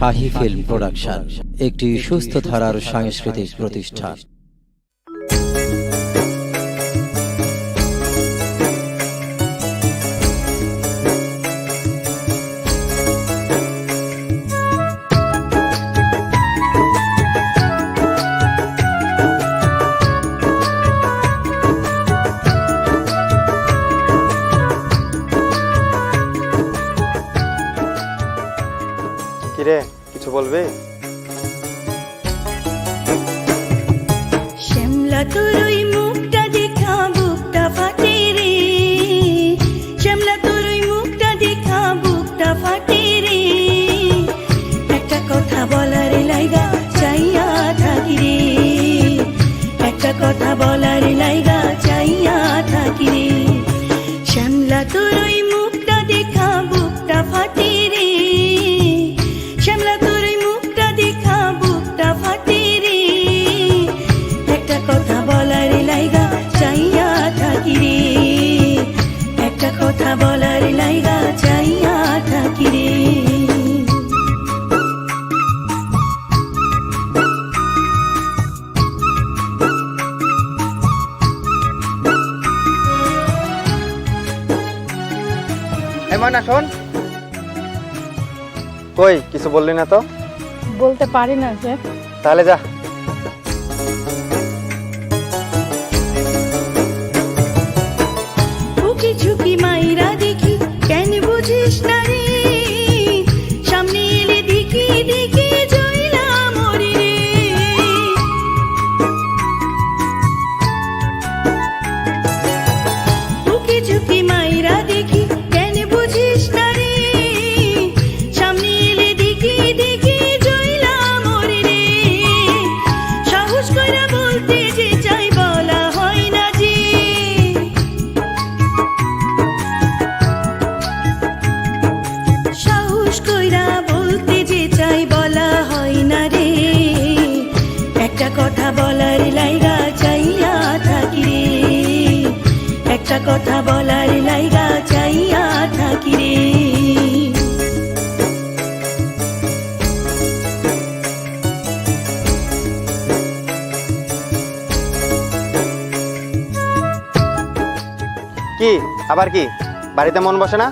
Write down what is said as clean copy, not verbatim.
শাহী film production একটি সুস্থ ধারার সাংস্কৃতিক প্রতিষ্ঠান। কিরে কিছু বলবি? শ্যামলা তোর ওই মুখটা দেখা বুকটা ফাটে রে, শ্যামলা তোর ওই মুখটা দেখা বুকটা ফাটে রে, একটা কথা বলার লাইগা চাইয়া থাকি রে, একটা কথা বলার লাইগা চাইয়া থাকি রে, শ্যামলা তোর ওই মুখটা দেখা বুকটা ফাটে রে, শ্যামলা তোর ওই মুখটা দেখা বুকটা ফাটে রে, একটা কথা বলার লাইগা চাইয়া থাকি রে, একটা কথা বলার লাইগা চাইয়া থাকি রে। ময়না শোন, কই কিছু বললি না তো? বলতে পারি না স্যার। তাহলে যা। উকি ঝুঁকি মাইরা দেখি কেন বুঝিস না রে, সামনে এলে দেখি দেখি জইলা মরি রে, উকি ঝুঁকি মাইরা দেখি কেন বুঝিস না রে, সামনে এলে দেখি দেখি জইলা মরি রে, সাহস কইরা বলতে যে চাই বলা হয় না যে, সাহস কইরা বলতে যে চাই বলা হয় না রে, একটা কথা বলার লাইগা চাইয়া থাকি রে, একটা কথা বলার লাইগা চাইয়া থাকি রে। কি আবার কি? বাড়িতে মন বসে না?